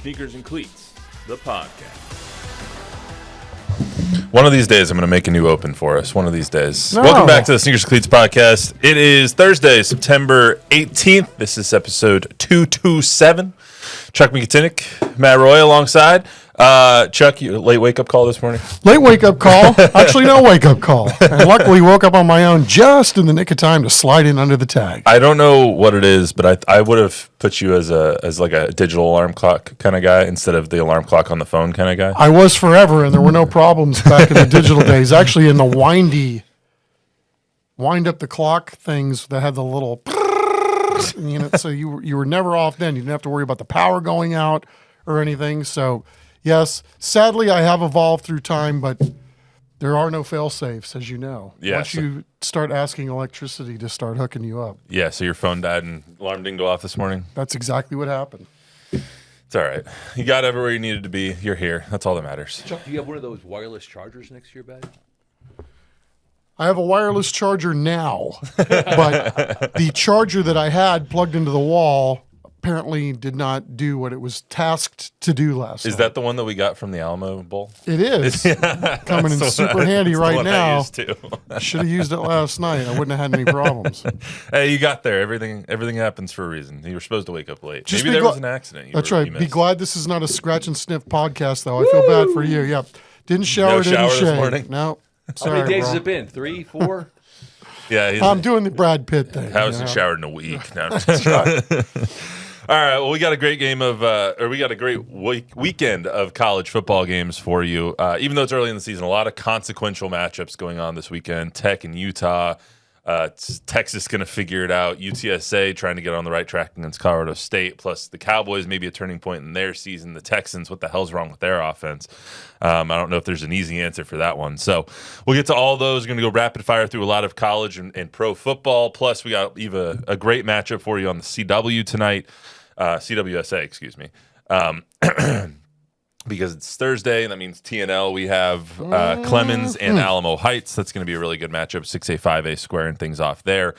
Sneakers and Cleats, the podcast. One of these days, I'm going to make a new open for us. One of these days. No. Welcome back to the Sneakers and Cleats podcast. It is Thursday, September 18th. This is episode 227. Chuck Miketinac, Matt Roy alongside. Chuck, you late wake-up call this morning? Late wake-up call. Actually, no wake-up call. And luckily woke up on my own just in the nick of time to slide in under the tag. I don't know what it is, but I would have put you as like a digital alarm clock kind of guy instead of the alarm clock on the phone kind of guy. I was forever, and there were no problems back in the digital days. Actually, in the wind up the clock things that had the little, so you were never off then. You didn't have to worry about the power going out or anything. So, yes, sadly, I have evolved through time, but there are no fail-safes, as you know. Yeah, Once you start asking electricity to start hooking you up. Yeah, so your phone died and alarm didn't go off this morning? That's exactly what happened. It's all right. You got everywhere you needed to be. You're here. That's all that matters. Chuck, do you have one of those wireless chargers next to your bed? I have a wireless charger now, but the charger that I had plugged into the wall apparently did not do what it was tasked to do last night. Is that the one that we got from the Alamo Bowl? It is. Coming in super handy right now. I Should have used it last night. I wouldn't have had any problems. Hey, you got there. Everything happens for a reason. You were supposed to wake up late. Just Maybe there was an accident. That's right. Be glad this is not a scratch and sniff podcast, though. I feel bad for you. Yep. Didn't shower, didn't this shave. morning? No. How Sorry, many days bro. has it been? 3, 4? Yeah, I'm doing the Brad Pitt thing. hasn't showered in a week. No. That's right. All right. Well, we got a great weekend of college football games for you. Even though it's early in the season, a lot of consequential matchups going on this weekend. Tech and Utah. Texas going to figure it out. UTSA trying to get on the right track against Colorado State. Plus the Cowboys maybe a turning point in their season. The Texans, what the hell's wrong with their offense? I don't know if there's an easy answer for that one. So we'll get to all those. We're going to go rapid fire through a lot of college and pro football. Plus we got a great matchup for you on the CW tonight. CWSA, excuse me. Because it's Thursday, and that means TNL. We have Clemens and Alamo Heights. That's going to be a really good matchup. 6A, 5A, squaring things off there.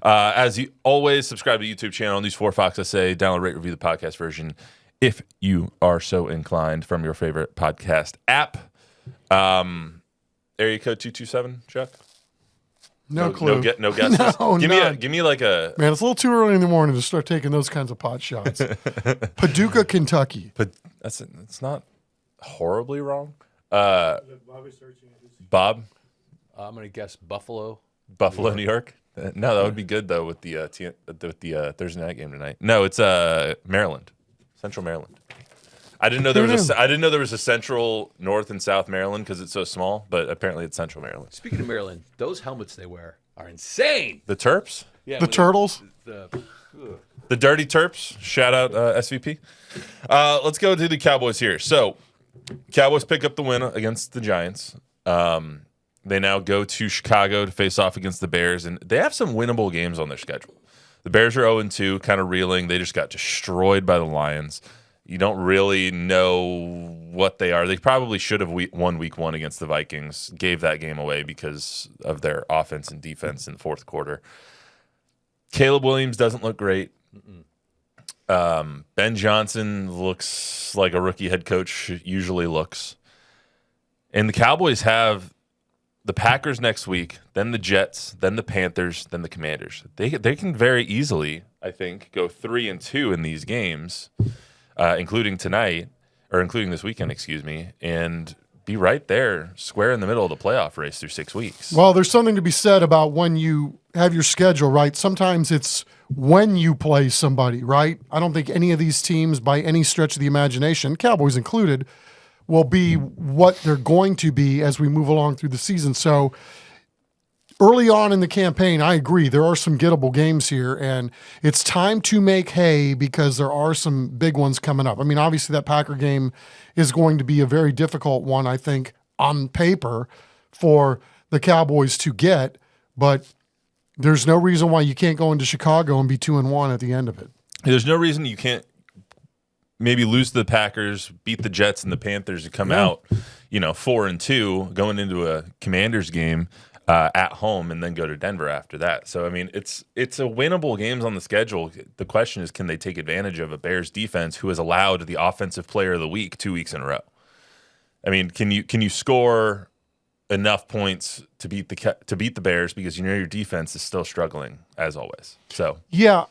As you always, subscribe to the YouTube channel, News 4 Fox SA. Download, rate, review the podcast version if you are so inclined from your favorite podcast app. Area code 227, Chuck? No clue. No guesses? No, give me like a... Man, it's a little too early in the morning to start taking those kinds of pot shots. Paducah, Kentucky. But it's not horribly wrong. Bob? I'm going to guess Buffalo. Buffalo, New York? No, that would be good, though, with the Thursday night game tonight. No, it's Maryland. Central Maryland. I didn't know there was a central North and South Maryland because it's so small, but apparently it's Central Maryland. Speaking of Maryland, those helmets they wear are insane. The Terps? Yeah, The Turtles? The Dirty Terps. Shout out SVP. Let's go to the Cowboys here. So, Cowboys pick up the win against the Giants. They now go to Chicago to face off against the Bears, and they have some winnable games on their schedule. The Bears are 0-2, kind of reeling. They just got destroyed by the Lions. You don't really know what they are. They probably should have won week 1 against the Vikings, gave that game away because of their offense and defense in the fourth quarter. Caleb Williams doesn't look great. Ben Johnson looks like a rookie head coach usually looks. And the Cowboys have the Packers next week, then the Jets, then the Panthers, then the Commanders. They can very easily, I think, go 3-2 in these games. Including this weekend, and be right there, square in the middle of the playoff race through 6 weeks. Well, there's something to be said about when you have your schedule, right? Sometimes it's when you play somebody, right? I don't think any of these teams, by any stretch of the imagination, Cowboys included, will be what they're going to be as we move along through the season. So early on in the campaign, I agree, there are some gettable games here, and it's time to make hay because there are some big ones coming up. I mean, obviously that Packer game is going to be a very difficult one, I think, on paper for the Cowboys to get, but there's no reason why you can't go into Chicago and be 2-1 at the end of it. There's no reason you can't maybe lose to the Packers, beat the Jets and the Panthers to come out, 4-2 going into a Commanders game. at home and then go to Denver after that. So, I mean, it's a winnable games on the schedule. The question is, can they take advantage of a Bears defense who has allowed the offensive player of the week 2 weeks in a row? I mean, can you score enough points to beat the Bears, because your defense is still struggling as always. So yeah,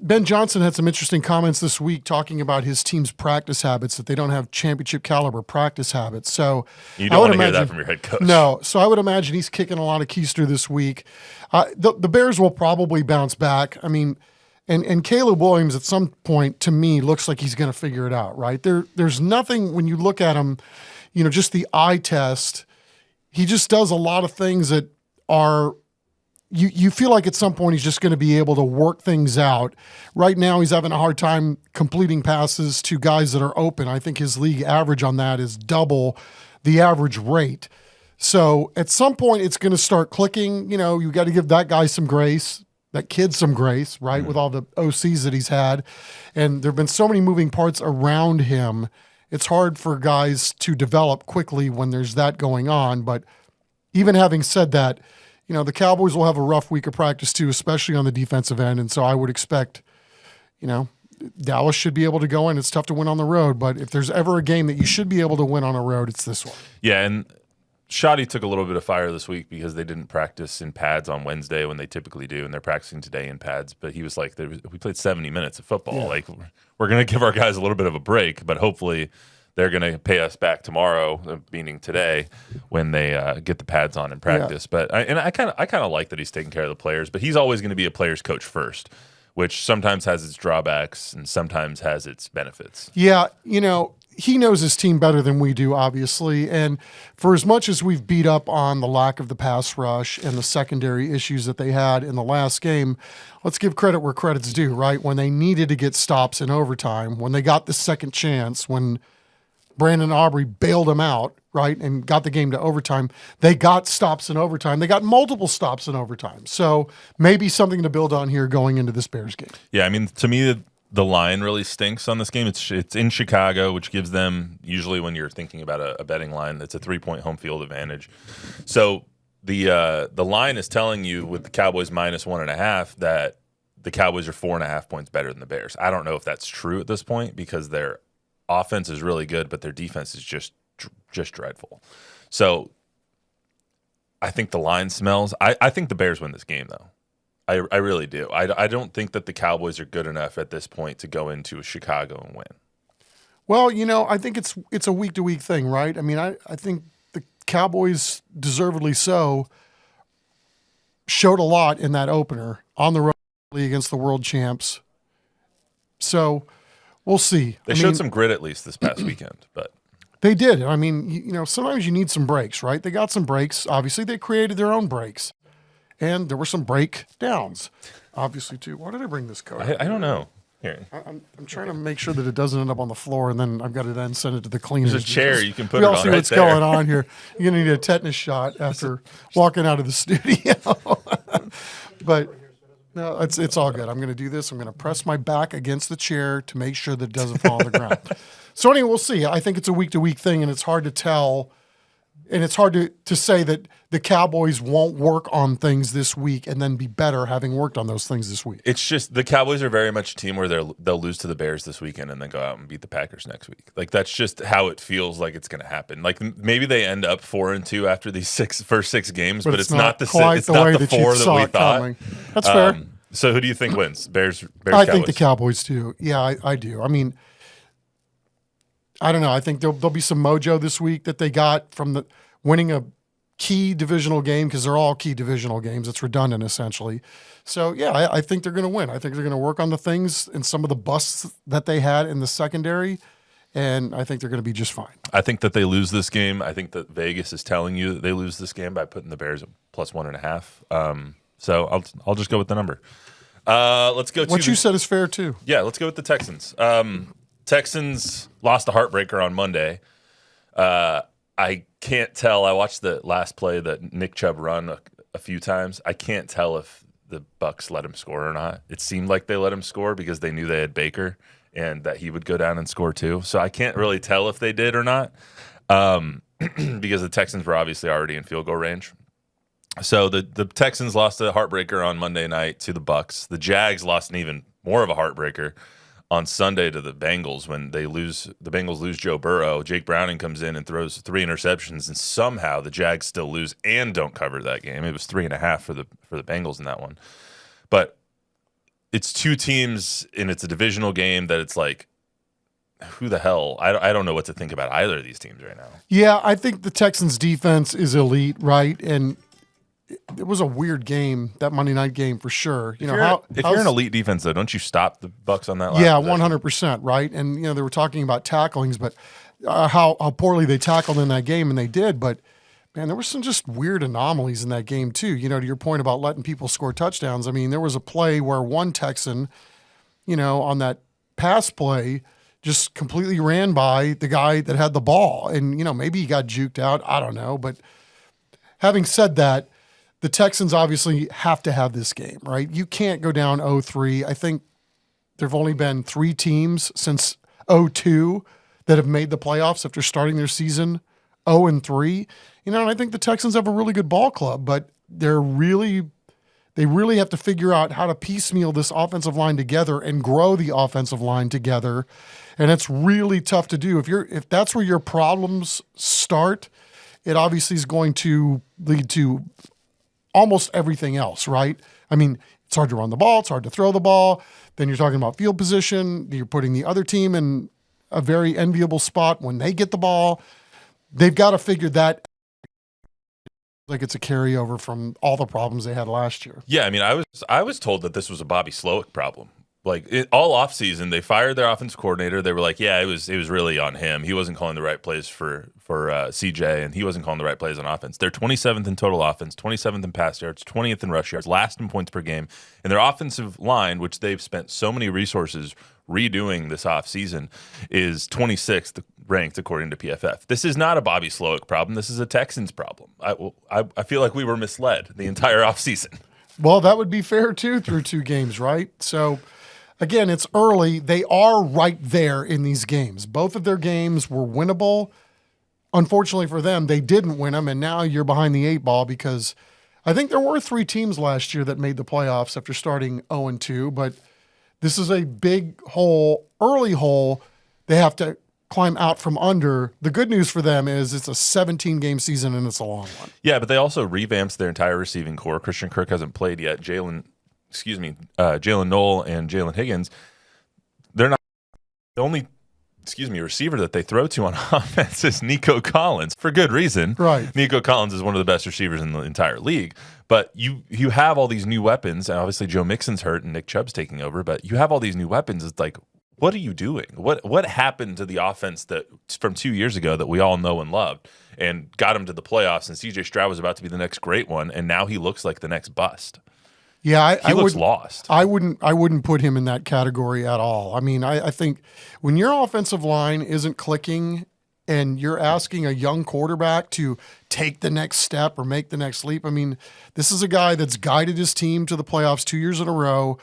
Ben Johnson had some interesting comments this week talking about his team's practice habits, that they don't have championship caliber practice habits. So you don't want to hear that from your head coach. No, so I would imagine he's kicking a lot of keister this week. The Bears will probably bounce back. I mean, and Caleb Williams at some point, to me, looks like he's going to figure it out, right? There's nothing, when you look at him, just the eye test, he just does a lot of things that are, you feel like at some point he's just going to be able to work things out. Right now he's having a hard time completing passes to guys that are open. I think his league average on that is double the average rate. So at some point it's going to start clicking. You got to give that guy some grace, that kid some grace, right? Mm-hmm. With all the OCs that he's had. And there've been so many moving parts around him. It's hard for guys to develop quickly when there's that going on. But even having said that, the Cowboys will have a rough week of practice too, especially on the defensive end. And so I would expect, Dallas should be able to go in. It's tough to win on the road, but if there's ever a game that you should be able to win on a road, it's this one. Yeah, and Shoddy took a little bit of fire this week because they didn't practice in pads on Wednesday when they typically do, and they're practicing today in pads. But he was like, we played 70 minutes of football. Yeah. Like, we're going to give our guys a little bit of a break, but hopefully they're going to pay us back tomorrow, meaning today, when they get the pads on in practice. Yeah. But I kind of like that he's taking care of the players. But he's always going to be a player's coach first, which sometimes has its drawbacks and sometimes has its benefits. Yeah, he knows his team better than we do, obviously. And for as much as we've beat up on the lack of the pass rush and the secondary issues that they had in the last game, let's give credit where credit's due, right? When they needed to get stops in overtime, when they got the second chance, when Brandon Aubrey bailed them out, right, and got the game to overtime, they got stops in overtime. They got multiple stops in overtime. So maybe something to build on here going into this Bears game. Yeah, I mean, to me, the line really stinks on this game. It's in Chicago, which gives them, usually when you're thinking about a betting line, it's a 3-point home field advantage. So the line is telling you with the Cowboys minus 1.5 that the Cowboys are 4.5 points better than the Bears. I don't know if that's true at this point because their offense is really good, but their defense is just dreadful. So I think the line smells. I think the Bears win this game, though. I really do. I don't think that the Cowboys are good enough at this point to go into Chicago and win. Well, I think it's a week-to-week thing, right? I mean, I think the Cowboys, deservedly so, showed a lot in that opener on the road against the world champs. So we'll see. They showed some grit at least this past weekend, but they did. I mean, sometimes you need some breaks, right? They got some breaks. Obviously, they created their own breaks. And there were some breakdowns, obviously, too. Why did I bring this card? I don't know. Here. I'm trying to make sure that it doesn't end up on the floor, and then I've got to then send it to the cleaners. There's a chair you can put it on. We all see right what's there. going on here. You're going to need a tetanus shot after walking out of the studio. But no, it's all good. I'm going to do this. I'm going to press my back against the chair to make sure that it doesn't fall on the ground. So anyway, we'll see. I think it's a week-to-week thing, and it's hard to tell. And it's hard to say that the Cowboys won't work on things this week and then be better having worked on those things this week. It's just the Cowboys are very much a team where they'll lose to the Bears this weekend and then go out and beat the Packers next week. Like that's just how it feels like it's going to happen. Like maybe they end up 4-2 after these first six games, but it's not the 4 that we thought. Coming. That's fair. So who do you think wins? Bears. I Cowboys? think the Cowboys too. Yeah, I do. I mean, I don't know. I think there'll be some mojo this week that they got from the winning a key divisional game, because they're all key divisional games. It's redundant, essentially. So, yeah, I think they're going to win. I think they're going to work on the things and some of the busts that they had in the secondary, and I think they're going to be just fine. I think that they lose this game. I think that Vegas is telling you that they lose this game by putting the Bears at plus 1.5. So I'll just go with the number. Let's go to what you said is fair, too. Yeah, let's go with the Texans. Texans lost a heartbreaker on Monday. I can't tell. I watched the last play that Nick Chubb run a few times. I can't tell if the Bucs let him score or not. It seemed like they let him score because they knew they had Baker and that he would go down and score too. So I can't really tell if they did or not because the Texans were obviously already in field goal range. So the Texans lost a heartbreaker on Monday night to the Bucks. The Jags lost an even more of a heartbreaker on Sunday to the Bengals when the Bengals lose Joe Burrow. Jake Browning comes in and throws 3 interceptions, and somehow the Jags still lose and don't cover that game. It was 3.5 for the Bengals in that one. But it's 2 teams, and it's a divisional game that it's like, who the hell? I don't know what to think about either of these teams right now. Yeah, I think the Texans defense is elite, right? And it was a weird game, that Monday night game for sure. If you're an elite defense, though, don't you stop the Bucks on that last Yeah, possession? 100%, right? And, they were talking about tacklings, but how poorly they tackled in that game, and they did. But, man, there were some just weird anomalies in that game, too. To your point about letting people score touchdowns, I mean, there was a play where one Texan, on that pass play just completely ran by the guy that had the ball. And, maybe he got juked out. I don't know. But having said that, the Texans obviously have to have this game, right? You can't go down 0-3. I think there have only been 3 teams since 0-2 that have made the playoffs after starting their season 0-3. And I think the Texans have a really good ball club, but they really have to figure out how to piecemeal this offensive line together and grow the offensive line together. And it's really tough to do. If that's where your problems start, it obviously is going to lead to almost everything else, right? I mean, it's hard to run the ball. It's hard to throw the ball. Then you're talking about field position. You're putting the other team in a very enviable spot when they get the ball. They've got to figure that like it's a carryover from all the problems they had last year. Yeah, I mean, I was told that this was a Bobby Slowick problem. Like all offseason, they fired their offensive coordinator. They were like, yeah, it was really on him. He wasn't calling the right plays for CJ, and he wasn't calling the right plays on offense. They're 27th in total offense, 27th in pass yards, 20th in rush yards, last in points per game. And their offensive line, which they've spent so many resources redoing this offseason, is 26th ranked according to PFF. This is not a Bobby Slowick problem. This is a Texans problem. I feel like we were misled the entire offseason. Well, that would be fair, too, through 2 games, right? So, again, it's early. They are right there in these games. Both of their games were winnable. Unfortunately for them, they didn't win them, and now you're behind the 8 ball because I think there were 3 teams last year that made the playoffs after starting 0-2, but this is a big hole, early hole they have to climb out from under. The good news for them is it's a 17-game season, and it's a long one. Yeah, but they also revamped their entire receiving core. Christian Kirk hasn't played yet. Jalen Noel and Jalen Higgins, they're not the only receiver that they throw to on offense is Nico Collins for good reason. Right. Nico Collins is one of the best receivers in the entire league. But you have all these new weapons, and obviously Joe Mixon's hurt and Nick Chubb's taking over, but you have all these new weapons. It's like, what are you doing? What happened to the offense that from 2 years ago that we all know and loved and got him to the playoffs, and CJ Stroud was about to be the next great one, and now he looks like the next bust. Yeah, he looks lost. I wouldn't put him in that category at all. I mean, I think when your offensive line isn't clicking and you're asking a young quarterback to take the next step or make the next leap, I mean, this is a guy that's guided his team to the playoffs 2 years in a row.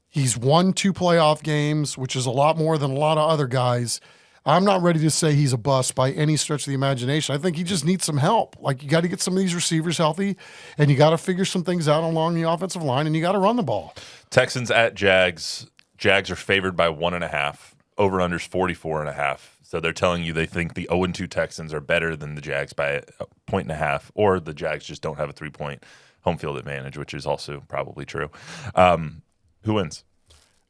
He's won 2 playoff games, which is a lot more than a lot of other guys. I'm not ready to say he's a bust by any stretch of the imagination. I think he just needs some help. Like, you got to get some of these receivers healthy, and you got to figure some things out along the offensive line, and you got to run the ball. Texans at Jags. Jags are favored by 1.5. Over-under's 44.5. So they're telling you they think the 0-2 Texans are better than the Jags by a 1.5, or the Jags just don't have a 3-point home field advantage, which is also probably true. Who wins?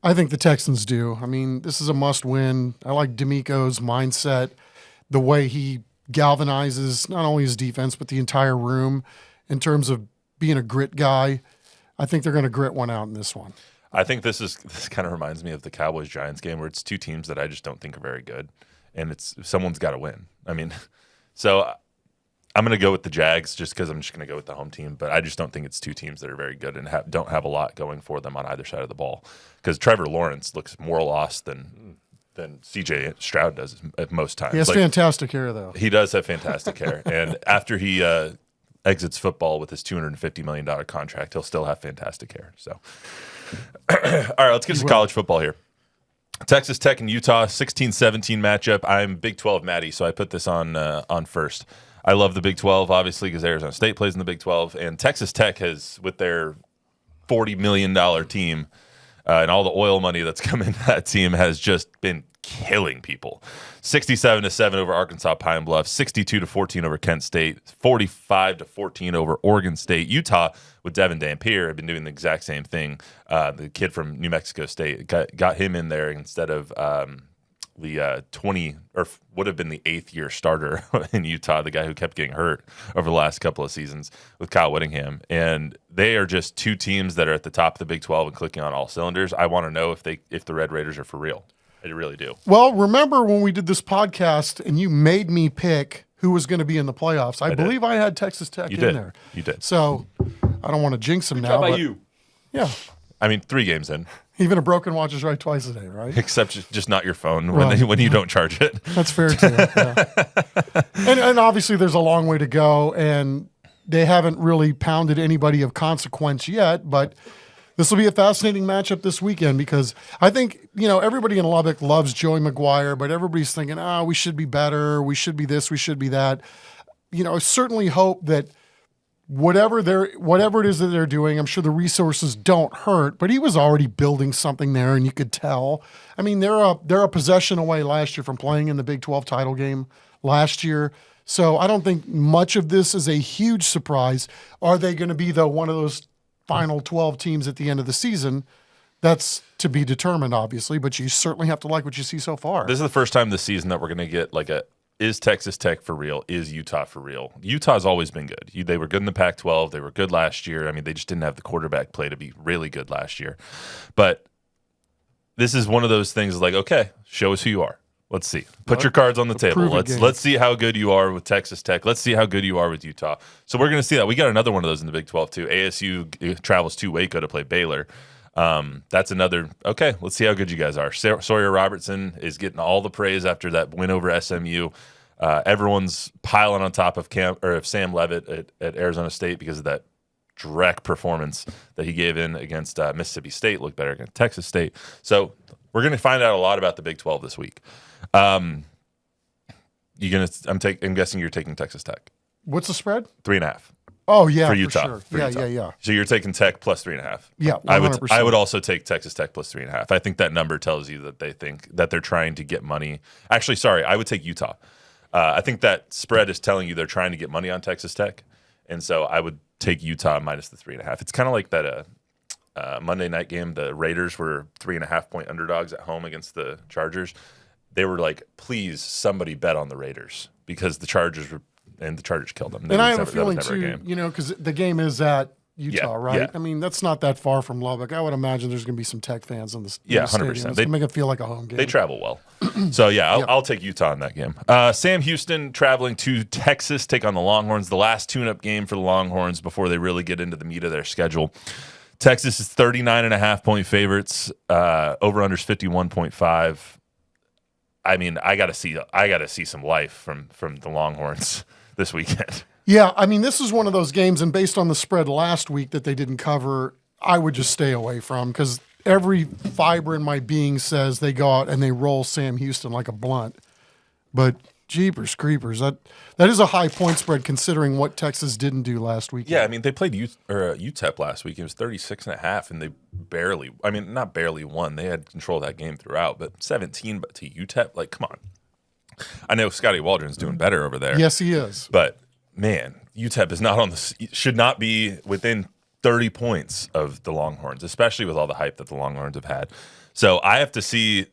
I think the Texans do. I mean, this is a must-win. I like D'Amico's mindset, the way he galvanizes not only his defense but the entire room in terms of being a grit guy. I think they're going to grit one out in this one. I think this kind of reminds me of the Cowboys-Giants game where it's 2 teams that I just don't think are very good, and someone's got to win. I mean, so I'm going to go with the Jags just because I'm just going to go with the home team, but I just don't think it's 2 teams that are very good and don't have a lot going for them on either side of the ball. Because Trevor Lawrence looks more lost than CJ Stroud does at most times. He has fantastic hair, though. He does have fantastic hair, and after he exits football with his $250 million contract, he'll still have fantastic hair. So, all right, let's get to college football here. Texas Tech and Utah, 16-17 matchup. I'm Big 12 Matty, so I put this on first. I love the Big 12, obviously, because Arizona State plays in the Big 12. And Texas Tech has, with their $40 million team and all the oil money that's come into that team, has just been killing people. 67-7 over Arkansas Pine Bluff, 62-14 over Kent State, 45-14 over Oregon State. Utah with Devin Dampier had been doing the exact same thing. The kid from New Mexico State got him in there instead of the 20 or would have been the 8th year starter in Utah, the guy who kept getting hurt over the last couple of seasons with Kyle Whittingham. And they are just two teams that are at the top of the Big 12 and clicking on all cylinders. I want to know if the Red Raiders are for real. I really do. Well, remember when we did this podcast and you made me pick who was going to be in the playoffs? I believe I had Texas Tech in there. You did. So I don't want to jinx them now. How about but you? Yeah. I mean, 3 games in. Even a broken watch is right twice a day, right? Except just not your phone Right. when you don't charge it. That's fair too. Yeah. And obviously there's a long way to go, and they haven't really pounded anybody of consequence yet, but this will be a fascinating matchup this weekend because I think, everybody in Lubbock loves Joey McGuire, but everybody's thinking, we should be better. We should be this. We should be that. I certainly hope that whatever it is that they're doing, I'm sure the resources don't hurt, but he was already building something there, and you could tell. I mean, they're a possession away last year from playing in the Big 12 title game last year. So I don't think much of this is a huge surprise. Are they going to be, though, one of those final 12 teams at the end of the season? That's to be determined, obviously, but you certainly have to like what you see so far. This is the first time this season that we're going to get is Texas Tech for real? Is Utah for real? Utah's always been good. They were good in the Pac-12. They were good last year. I mean, they just didn't have the quarterback play to be really good last year. But this is one of those things like, okay, show us who you are. Let's see. Put your cards on the table. Let's see how good you are with Texas Tech. Let's see how good you are with Utah. So we're going to see that. We got another one of those in the Big 12 too. ASU travels to Waco to play Baylor. That's another, okay, let's see how good you guys are. Sawyer Robertson is getting all the praise after that win over SMU. Everyone's piling on top of Sam Leavitt at Arizona State because of that direct performance that he gave in against Mississippi State. Looked better against Texas State. So we're going to find out a lot about the Big 12 this week. I'm guessing you're taking Texas Tech. What's the spread? 3.5. Oh, yeah, for Utah. sure. For Utah. Yeah. So you're taking Tech plus 3.5. Yeah, 100%. I would also take Texas Tech plus 3.5. I think that number tells you that they think that they're trying to get money. Actually, sorry, I would take Utah. I think that spread is telling you they're trying to get money on Texas Tech, and so I would take Utah minus the 3.5. It's kind of like that Monday night game. The Raiders were 3.5-point underdogs at home against the Chargers. They were like, please, somebody bet on the Raiders because the Chargers killed them. And I have a feeling too, because the game is at Utah, right? Yeah. I mean, that's not that far from Lubbock. I would imagine there's going to be some Tech fans in the stadium. 100%. It's going to make it feel like a home game. They travel well. So, I'll take Utah in that game. Sam Houston traveling to Texas, take on the Longhorns, the last tune-up game for the Longhorns before they really get into the meat of their schedule. Texas is 39.5-point favorites. Over-under's 51.5. I mean, I gotta see some life from the Longhorns this weekend. Yeah, I mean, this is one of those games, and based on the spread last week that they didn't cover, I would just stay away from because every fiber in my being says they go out and they roll Sam Houston like a blunt. But jeepers creepers, that is a high point spread considering what Texas didn't do last week. Yeah, I mean, they played UTEP last week. It was 36.5, and they not barely won. They had control of that game throughout, but 17 but to UTEP, like, come on. I know Scotty Waldron's doing better over there. Yes, he is. But man, UTEP is should not be within 30 points of the Longhorns, especially with all the hype that the Longhorns have had. So I have to see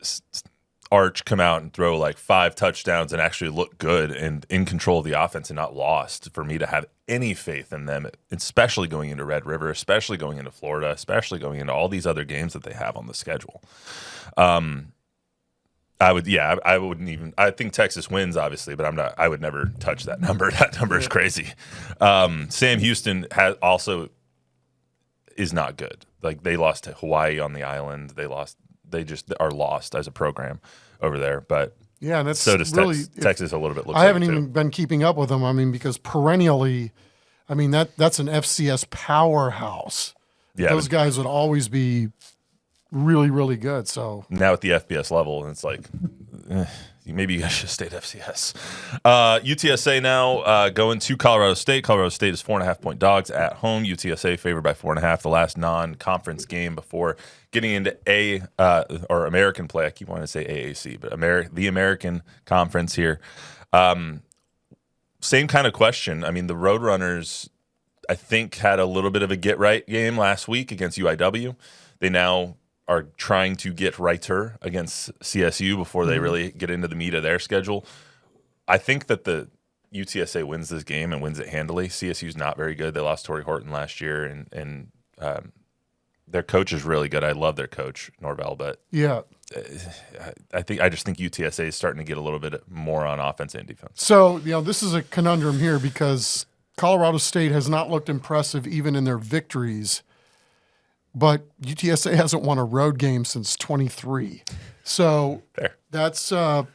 Arch come out and throw like 5 touchdowns and actually look good and in control of the offense and not lost for me to have any faith in them, especially going into Red River, especially going into Florida, especially going into all these other games that they have on the schedule. I wouldn't even. I think Texas wins, obviously, but I would never touch that number. That number is crazy. Sam Houston is not good. Like, they lost to Hawaii on the island. They just are lost as a program over there. But yeah, and that's so does really Texas a little bit. I haven't even been keeping up with them. I mean, because perennially, I mean that's an FCS powerhouse. Yeah, those guys would always be really, really good. So now at the FBS level, and it's like, Maybe you guys should have stayed FCS. UTSA now going to Colorado State. Colorado State is 4.5-point dogs at home. UTSA favored by 4.5. The last non-conference game before getting into or American play. I keep wanting to say AAC, but the American Conference here. Same kind of question. I mean, the Roadrunners, I think, had a little bit of a get-right game last week against UIW. They now are trying to get righter against CSU before they really get into the meat of their schedule. I think that the UTSA wins this game and wins it handily. CSU's not very good. They lost Torrey Horton last year, and their coach is really good. I love their coach, Norvell, but Yeah. I just think UTSA is starting to get a little bit more on offense and defense. So, this is a conundrum here because Colorado State has not looked impressive even in their victories. But UTSA hasn't won a road game since 23. So Fair. that's that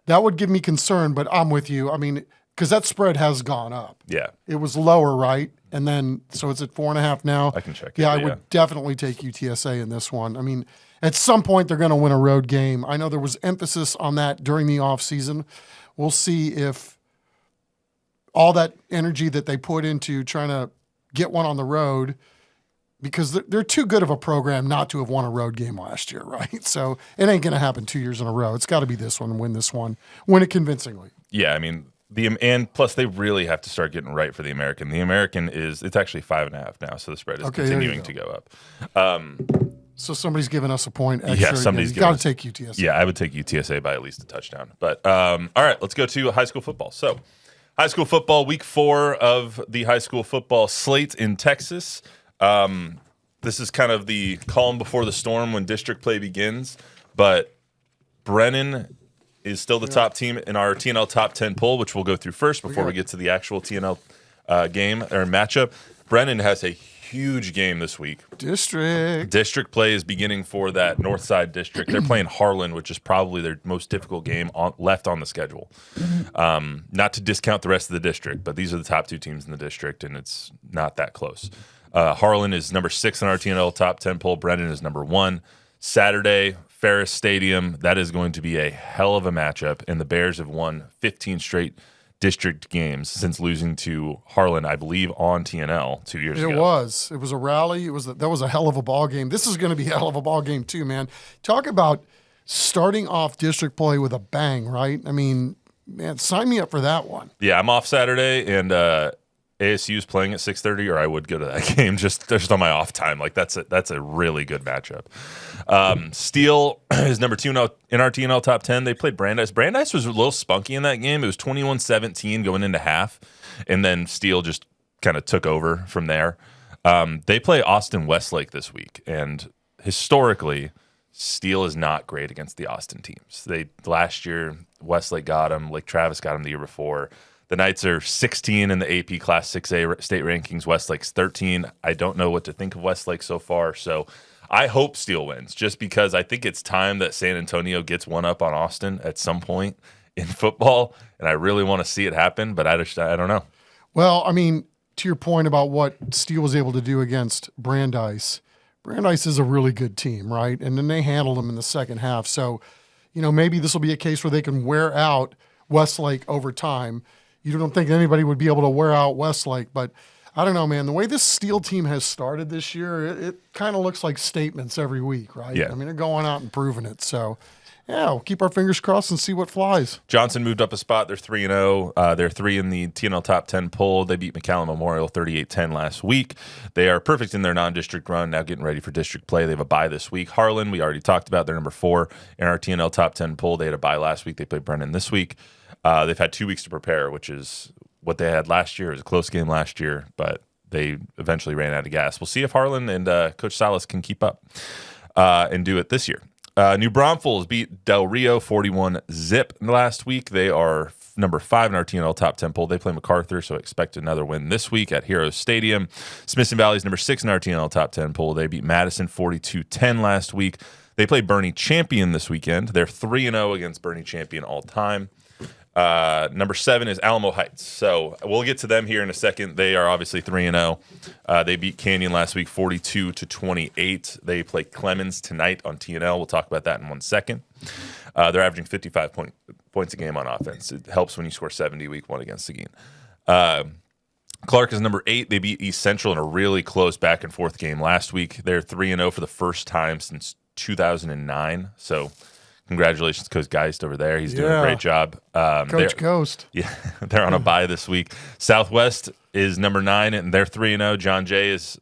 would give me concern, but I'm with you. I mean, because that spread has gone up. Yeah. It was lower, right? And then, so it's at 4.5 now. I can check it, Yeah, I yeah. would definitely take UTSA in this one. I mean, at some point, they're going to win a road game. I know there was emphasis on that during the offseason. We'll see if all that energy that they put into trying to get one on the road, because they're too good of a program not to have won a road game last year, right? So it ain't going to happen 2 years in a row. It's got to be this one and win this one. Win it convincingly. Yeah, I mean, and plus they really have to start getting right for the American. The American it's actually 5.5 now, so the spread is Okay, there you continuing go. to go up. So somebody's giving us a point extra. somebody's you got to giving take UTSA. Yeah, I would take UTSA by at least a touchdown. But all right, let's go to high school football. So high school football, week 4 of the high school football slate in Texas. This is kind of the calm before the storm when district play begins. But Brennan is still the top team in our TNL top 10 poll, which we'll go through first before we get to the actual TNL game or matchup. Brennan has a huge game this week. District play is beginning for that North Side district. They're playing Harlan, which is probably their most difficult game left on the schedule. Not to discount the rest of the district, but these are the top 2 teams in the district, and it's not that close. Harlan is number 6 in our TNL top 10 poll. Brennan is number 1. Saturday, Ferris Stadium. That is going to be a hell of a matchup, and the Bears have won 15 straight district games since losing to Harlan, I believe, on TNL 2 years ago. It was a rally. That was a hell of a ball game. This is going to be a hell of a ball game too, man. Talk about starting off district play with a bang, right? I mean, man, sign me up for that one. Yeah, I'm off Saturday, and ASU is playing at 6:30, or I would go to that game just on my off time. Like that's a really good matchup. Steele is number 2 in our TNL top 10. They played Brandeis. Brandeis was a little spunky in that game. It was 21-17 going into half, and then Steele just kind of took over from there. They play Austin Westlake this week, and historically, Steele is not great against the Austin teams. Last year, Westlake got him. Lake Travis got him the year before. The Knights are 16 in the AP Class 6A state rankings. Westlake's 13. I don't know what to think of Westlake so far, so I hope Steele wins just because I think it's time that San Antonio gets one up on Austin at some point in football, and I really want to see it happen, but I don't know. Well, I mean, to your point about what Steele was able to do against Brandeis is a really good team, right? And then they handled them in the second half. So, maybe this will be a case where they can wear out Westlake over time. You don't think anybody would be able to wear out Westlake, but I don't know, man. The way this Steel team has started this year, it kind of looks like statements every week, right? Yeah. I mean, they're going out and proving it. So, yeah, we'll keep our fingers crossed and see what flies. Johnson moved up a spot. They're 3-0. They're 3 in the TNL top 10 poll. They beat McAllen Memorial 38-10 last week. They are perfect in their non-district run, now getting ready for district play. They have a bye this week. Harlan, we already talked about. They're number 4 in our TNL top 10 poll. They had a bye last week. They played Brennan this week. They've had 2 weeks to prepare, which is what they had last year. It was a close game last year, but they eventually ran out of gas. We'll see if Harlan and Coach Salas can keep up and do it this year. New Braunfels beat Del Rio 41-0 last week. They are number 5 in our TNL top 10 poll. They play MacArthur, so expect another win this week at Heroes Stadium. Smithson Valley is number 6 in our TNL top 10 poll. They beat Madison 42-10 last week. They play Bernie Champion this weekend. They're 3-0 against Bernie Champion all time. Number 7 is Alamo Heights. So we'll get to them here in a second. They are obviously 3-0. They beat Canyon last week 42-28. They play Clemens tonight on TNL. We'll talk about that in 1 second. They're averaging 55 points a game on offense. It helps when you score 70 week 1 against Seguin. Clark is number 8. They beat East Central in a really close back and forth game last week. They're 3-0 for the first time since 2009. So congratulations, Coach Geist over there. He's doing a great job. Coach Ghost. Yeah, they're on a bye this week. Southwest is number 9, and they're 3-0. John Jay is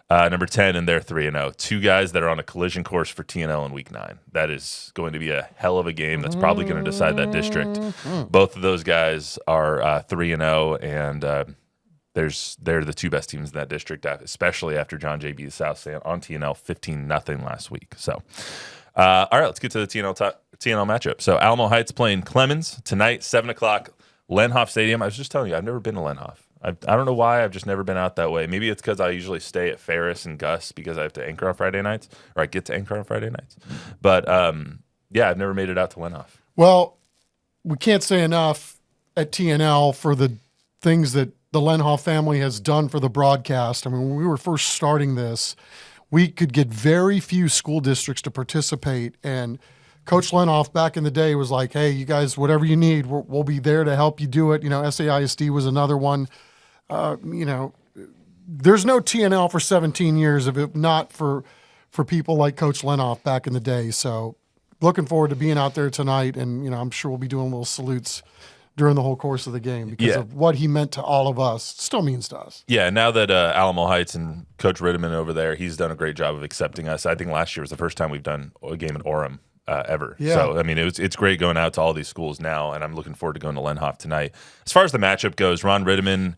number 10, and they're 3-0. 2 guys that are on a collision course for TNL in Week 9. That is going to be a hell of a game. That's probably going to decide that district. Both of those guys are 3-0, and they're the 2 best teams in that district, especially after John Jay beat South on TNL 15-0 last week. So, all right, let's get to the TNL matchup. So Alamo Heights playing Clemens tonight, 7 o'clock, Lenhoff Stadium. I was just telling you, I've never been to Lenhoff. I don't know why. I've just never been out that way. Maybe it's because I usually stay at Ferris and Gus because I have to anchor on Friday nights, or I get to anchor on Friday nights. But, yeah, I've never made it out to Lenhoff. Well, we can't say enough at TNL for the things that the Lenhoff family has done for the broadcast. I mean, when we were first starting this, we could get very few school districts to participate, and Coach Lenhoff back in the day was like, hey, you guys, whatever you need, we'll be there to help you do it. You know, SAISD was another one. You know, there's no TNL for 17 years if it not for people like Coach Lenhoff back in the day. So looking forward to being out there tonight, and, you know, I'm sure we'll be doing little salutes during the whole course of the game because of what he meant to all of us, still means to us. Yeah, now that Alamo Heights and Coach Rittiman over there, he's done a great job of accepting us. I think last year was the first time we've done a game in Orem ever. Yeah. So, I mean, it's great going out to all these schools now, and I'm looking forward to going to Lenhoff tonight. As far as the matchup goes, Ron Rittiman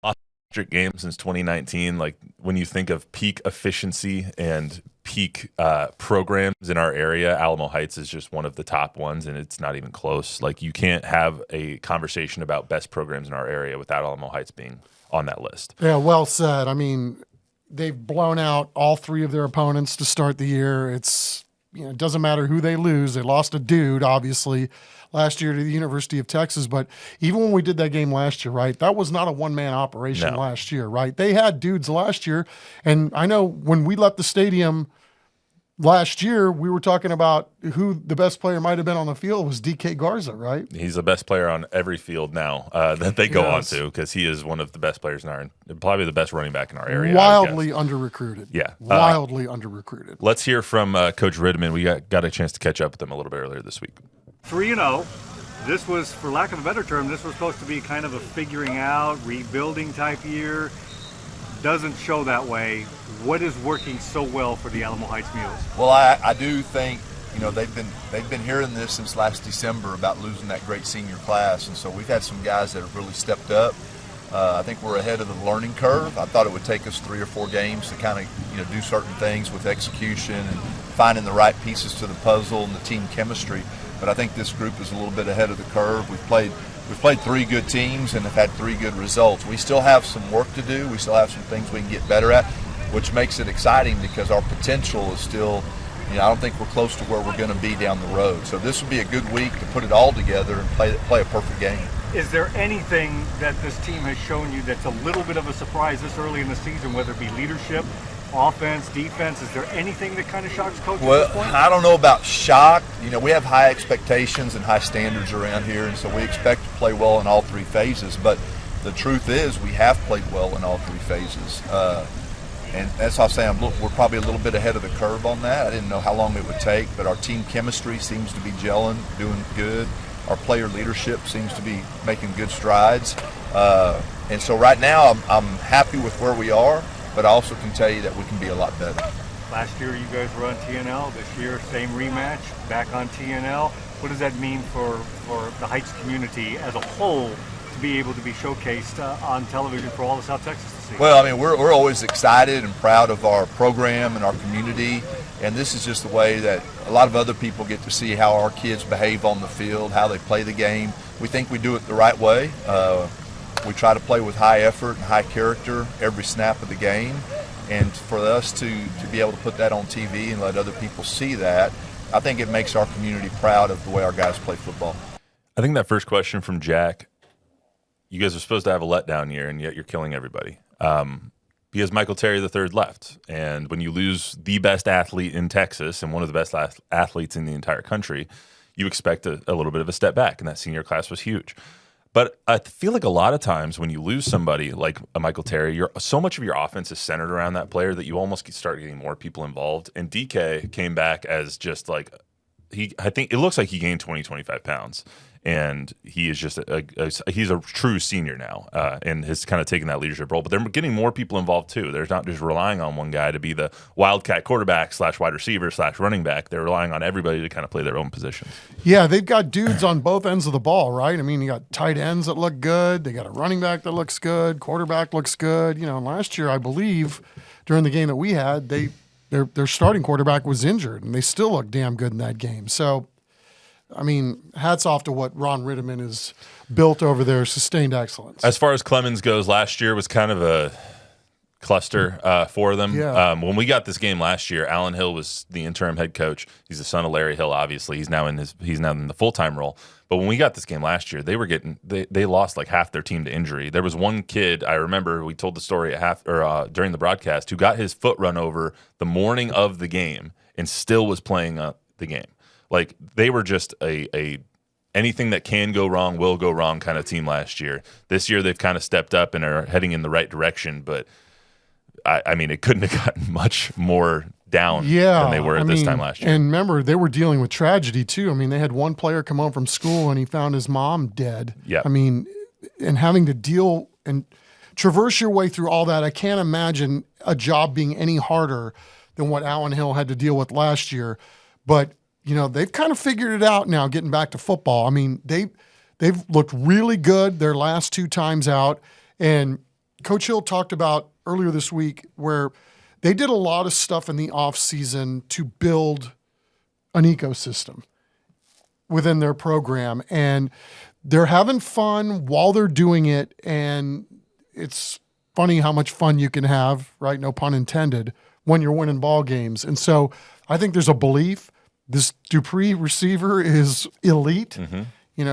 lost game since 2019. Like, when you think of peak efficiency and peak programs in our area, Alamo Heights is just one of the top ones, and it's not even close. Like, you can't have a conversation about best programs in our area without Alamo Heights being on that list. Yeah, well said. I mean, they've blown out all 3 of their opponents to start the year. It's, you know, it doesn't matter who they lose. They lost a dude, obviously, last year to the University of Texas. But even when we did that game last year, right, that was not a one-man operation last year, right? They had dudes last year. And I know when we left the stadium last year, we were talking about who the best player might have been on the field was DK Garza, right? He's the best player on every field now that they go on to, because he is one of the best players in our, probably the best running back in our area. Wildly under-recruited. Yeah. Wildly under-recruited. Let's hear from Coach Rittiman. We got a chance to catch up with him a little bit earlier this week. 3-0. This was, for lack of a better term, this was supposed to be kind of a figuring out, rebuilding type year. Doesn't show that way. What is working so well for the Alamo Heights Mules? Well, I do think, you know, they've been hearing this since last December about losing that great senior class, and so we've had some guys that have really stepped up. I think we're ahead of the learning curve. I thought it would take us 3 or 4 games to kind of, you know, do certain things with execution and finding the right pieces to the puzzle and the team chemistry. But I think this group is a little bit ahead of the curve. We've played 3 good teams and have had 3 good results. We still have some work to do. We still have some things we can get better at, which makes it exciting because our potential is still, you know, I don't think we're close to where we're going to be down the road. So this would be a good week to put it all together and play a perfect game. Is there anything that this team has shown you that's a little bit of a surprise this early in the season, whether it be leadership, offense, defense? Is there anything that kind of shocks coaches at this point? I don't know about shock. You know, we have high expectations and high standards around here, and so we expect to play well in all 3 phases. But the truth is we have played well in all 3 phases. And that's how I'm saying we're probably a little bit ahead of the curve on that. I didn't know how long it would take, but our team chemistry seems to be gelling, doing good. Our player leadership seems to be making good strides. And so right now I'm happy with where we are, but I also can tell you that we can be a lot better. Last year you guys were on TNL. This year, same rematch, back on TNL. What does that mean for the Heights community as a whole to be able to be showcased on television for all of South Texas to see? Well, I mean, we're always excited and proud of our program and our community, and this is just the way that a lot of other people get to see how our kids behave on the field, how they play the game. We think we do it the right way. We try to play with high effort and high character every snap of the game, and for us to be able to put that on TV and let other people see that, I think it makes our community proud of the way our guys play football. I think that first question from Jack, you guys are supposed to have a letdown year, and yet you're killing everybody. Because Michael Terry III left. And when you lose the best athlete in Texas and one of the best athletes in the entire country, you expect a little bit of a step back, and that senior class was huge. But I feel like a lot of times when you lose somebody like a Michael Terry, so much of your offense is centered around that player that you almost start getting more people involved. And DK came back as just like, I think it looks like he gained 20, 25 pounds. And he is just he's a true senior now, and has kind of taken that leadership role. But they're getting more people involved too. They're not just relying on one guy to be the wildcat quarterback / wide receiver / running back. They're relying on everybody to kind of play their own positions. Yeah, they've got dudes on both ends of the ball, right? I mean, you got tight ends that look good. They got a running back that looks good. Quarterback looks good. And last year, I believe, during the game that we had, their starting quarterback was injured, and they still looked damn good in that game. So, I mean, hats off to what Ron Ritterman has built over there, sustained excellence. As far as Clemens goes, last year was kind of a cluster for them. Yeah. When we got this game last year, Alan Hill was the interim head coach. He's the son of Larry Hill, obviously. He's now in the full-time role. But when we got this game last year, they lost like half their team to injury. There was one kid, I remember, we told the story during the broadcast, who got his foot run over the morning of the game and still was playing the game. Like, they were just a anything that can go wrong will go wrong kind of team last year. This year they've kind of stepped up and are heading in the right direction, but I mean, it couldn't have gotten much more down than they were at this time last year. And remember, they were dealing with tragedy too. I mean, they had one player come home from school and he found his mom dead. Yeah. I mean, and having to deal and traverse your way through all that, I can't imagine a job being any harder than what Alan Hill had to deal with last year. But they've kind of figured it out now, getting back to football. I mean, they've looked really good their last two times out. And Coach Hill talked about earlier this week where they did a lot of stuff in the offseason to build an ecosystem within their program. And they're having fun while they're doing it. And it's funny how much fun you can have, right? No pun intended, when you're winning ball games. And so I think there's a belief this Dupree receiver is elite. Mm-hmm.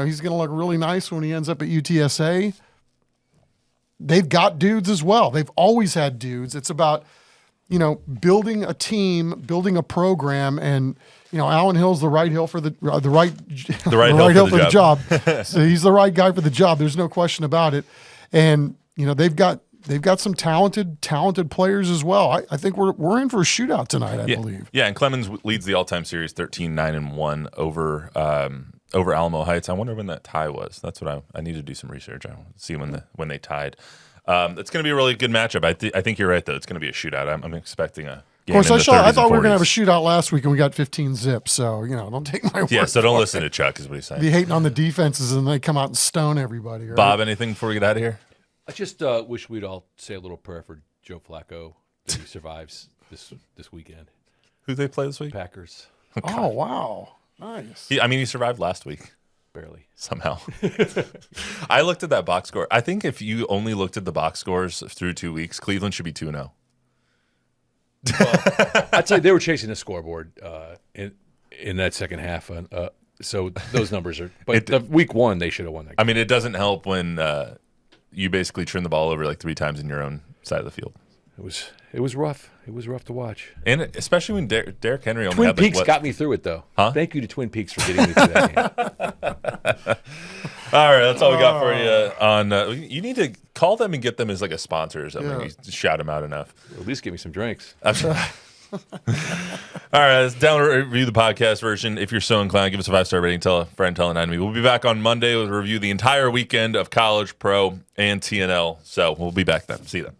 He's going to look really nice when he ends up at UTSA. They've got dudes as well. They've always had dudes. It's about, building a team, building a program, and Alan Hill's the right hill for the right hill for the job. So he's the right guy for the job. There's no question about it. And they've got some talented players as well. I think we're in for a shootout tonight, I believe. Yeah, and Clemens leads the all-time series 13-9-1 over Alamo Heights. I wonder when that tie was. That's what I need to do some research. I want to see when they tied. It's going to be a really good matchup. I think you're right, though. It's going to be a shootout. I'm expecting a game. Of course, I thought we were going to have a 40s. shootout last week, and we got 15 zips. So don't take my word. Yeah, so don't for listen it. to Chuck, is what he's saying. Be hating on the defenses, and they come out and stone everybody. Right? Bob, anything before we get out of here? I just wish we'd all say a little prayer for Joe Flacco that he survives this weekend. Who they play this week? Packers, Oh wow, nice. He survived last week. barely. Somehow. I looked at that box score. I think if you only looked at the box scores through 2 weeks, Cleveland should be 2-0. I'd say they were chasing the scoreboard in that second half. So those numbers are. But week one, they should have won that game. I mean, it doesn't help when you basically turn the ball over like 3 times in your own side of the field. It was rough. It was rough to watch. And especially when Derrick Henry only Twin had Peaks got me through it, though. Huh? Thank you to Twin Peaks for getting me through that game. All right, that's all we got for you on. You need to call them and get them as like a sponsor or something. Yeah. You just shout them out enough. At least give me some drinks. All right, let's down to review the podcast version. If you're so inclined, give us a 5-star rating. Tell a friend, tell an enemy. We'll be back on Monday with a review the entire weekend of college, pro, and TNL. So we'll be back then. See you then.